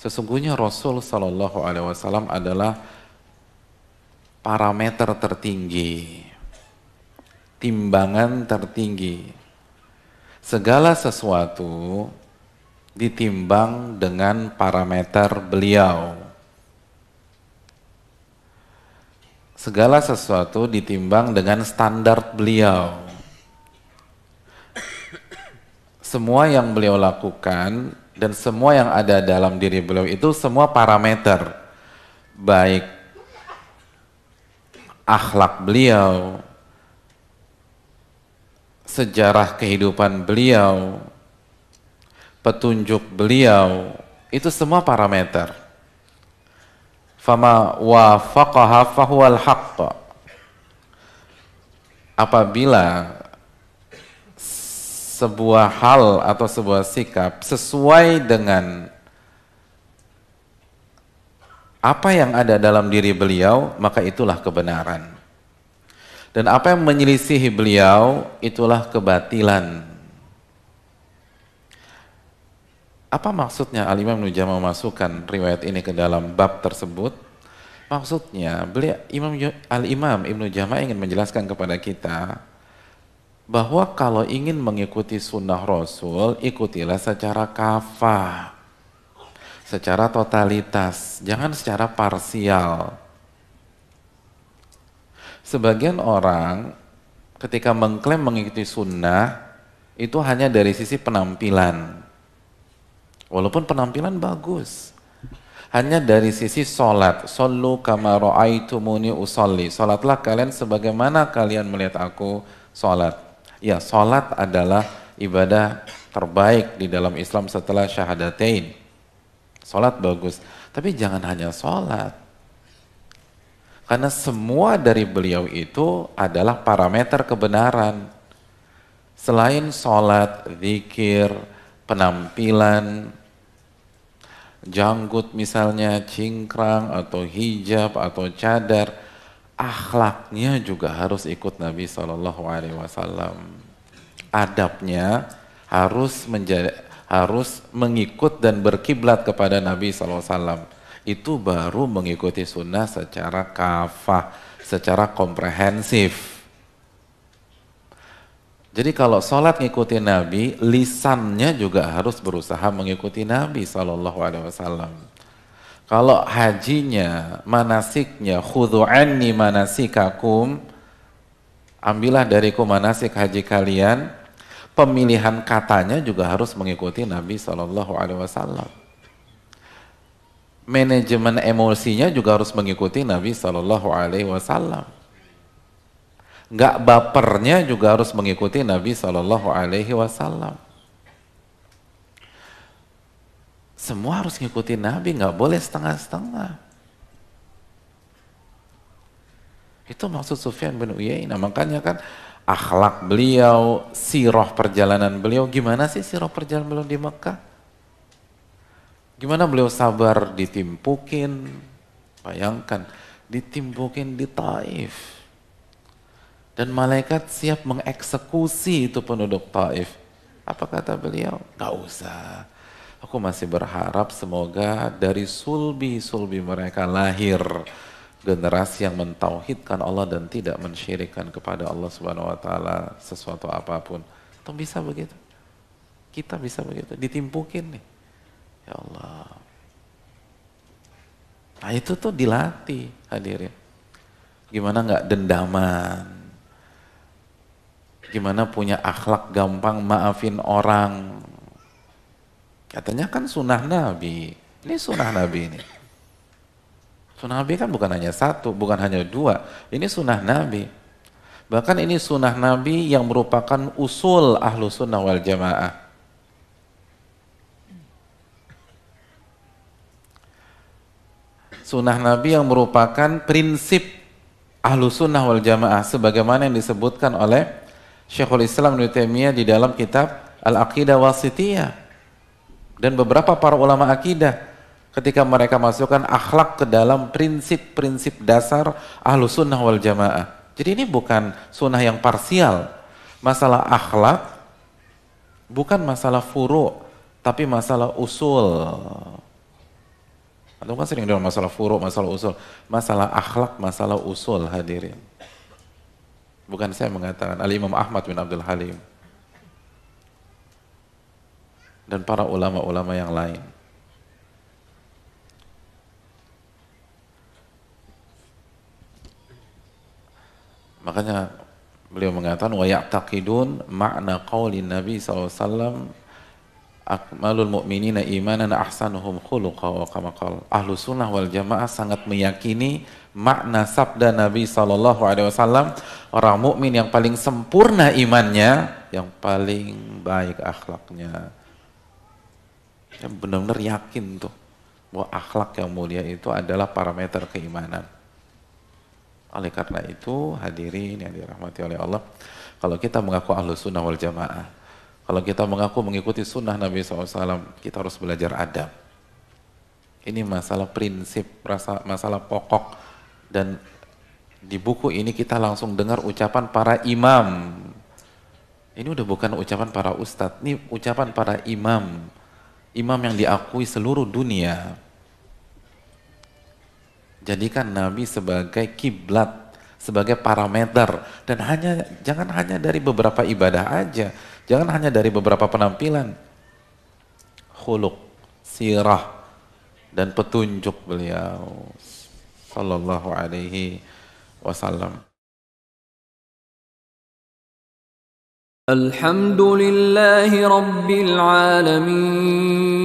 Sesungguhnya Rasul Shallallahu Alaihi Wasallam adalah parameter tertinggi, timbangan tertinggi. Segala sesuatu ditimbang dengan parameter beliau. Segala sesuatu ditimbang dengan standar beliau. Semua yang beliau lakukan dan semua yang ada dalam diri beliau itu semua parameter, baik akhlak beliau, sejarah kehidupan beliau, petunjuk beliau, itu semua parameter. Fama wafaqaha fahuwal haqq. Apabila sebuah hal atau sebuah sikap sesuai dengan apa yang ada dalam diri beliau, maka itulah kebenaran. Dan apa yang menyelisihi beliau, itulah kebatilan. Apa maksudnya Al-Imam Ibnu Jama'ah memasukkan riwayat ini ke dalam bab tersebut? Maksudnya, Al-Imam Ibnu Jama'ah ingin menjelaskan kepada kita bahwa kalau ingin mengikuti sunnah Rasul, ikutilah secara kafah, secara totalitas, jangan secara parsial. Sebagian orang ketika mengklaim mengikuti sunnah itu hanya dari sisi penampilan, walaupun penampilan bagus. Hanya dari sisi sholat, shollu kama ra'aitumuni usolli, sholatlah kalian sebagaimana kalian melihat aku sholat. Ya, sholat adalah ibadah terbaik di dalam Islam setelah syahadatain. Sholat bagus, tapi jangan hanya sholat. Karena semua dari beliau itu adalah parameter kebenaran. Selain sholat, zikir, penampilan, janggut misalnya, cingkrang, atau hijab, atau cadar, akhlaknya juga harus ikut Nabi SAW. Adabnya harus mengikut dan berkiblat kepada Nabi SAW. Itu baru mengikuti sunnah secara kafah, secara komprehensif. Jadi kalau sholat ngikuti Nabi, lisannya juga harus berusaha mengikuti Nabi SAW. Kalau hajinya, manasiknya, khudhu anni manasikakum, ambillah dariku manasik haji kalian, pemilihan katanya juga harus mengikuti Nabi SAW. Manajemen emosinya juga harus mengikuti Nabi SAW. Nggak bapernya juga harus mengikuti Nabi SAW. Semua harus ngikutin Nabi, nggak boleh setengah-setengah. Itu maksud Sufyan bin Uyainah. Makanya kan akhlak beliau, sirah perjalanan beliau, gimana sih sirah perjalanan beliau di Mekah? Gimana beliau sabar ditimpukin, bayangkan, ditimpukin di Taif. Dan malaikat siap mengeksekusi itu penduduk Taif. Apa kata beliau? Gak usah. Aku masih berharap semoga dari sulbi-sulbi mereka lahir generasi yang mentauhidkan Allah dan tidak mensyirikkan kepada Allah Subhanahu wa taala sesuatu apapun. Atau bisa begitu? Kita bisa begitu, ditimpukin nih. Ya Allah. Nah itu tuh dilatih hadirin. Gimana nggak dendaman? Gimana punya akhlak gampang maafin orang? Katanya kan sunnah Nabi. Ini sunnah Nabi ini. Sunnah Nabi kan bukan hanya satu, bukan hanya dua. Ini sunnah Nabi. Bahkan ini sunnah Nabi yang merupakan usul ahlu sunnah wal jamaah. Sunnah Nabi yang merupakan prinsip ahlu sunnah wal jamaah. Sebagaimana yang disebutkan oleh Syekhul Islam Ibnu Taimiyah di dalam kitab Al-Aqidah Wasithiyah. Dan beberapa para ulama akidah ketika mereka masukkan akhlak ke dalam prinsip-prinsip dasar ahlu sunnah wal jamaah. Jadi ini bukan sunnah yang parsial. Masalah akhlak bukan masalah furu', tapi masalah usul. Atau kan sering dalam masalah furu', masalah usul, masalah akhlak, masalah usul hadirin. Bukan saya mengatakan, Al-Imam Ahmad bin Abdul Halim dan para ulama-ulama yang lain. Makanya beliau mengatakan wa ya'taqidun makna qaulin Nabi SAW akmalul mu'minina imanan ahsanuhum khuluqa wa kama qala. Ahlu sunnah wal jamaah sangat meyakini makna sabda Nabi SAW, orang mukmin yang paling sempurna imannya, yang paling baik akhlaknya. Saya benar-benar yakin tuh bahwa akhlak yang mulia itu adalah parameter keimanan. Oleh karena itu, hadirin yang dirahmati oleh Allah, kalau kita mengaku ahlu sunnah wal jamaah, kalau kita mengaku mengikuti sunnah Nabi SAW, kita harus belajar adab. Ini masalah prinsip, masalah pokok, dan di buku ini kita langsung dengar ucapan para imam. Ini udah bukan ucapan para ustadz, ini ucapan para imam. Imam yang diakui seluruh dunia. Jadikan Nabi sebagai kiblat, sebagai parameter, dan jangan hanya dari beberapa ibadah aja, jangan hanya dari beberapa penampilan, khuluq, sirah, dan petunjuk beliau sallallahu alaihi wasallam. Alhamdulillahi rabbil alamin.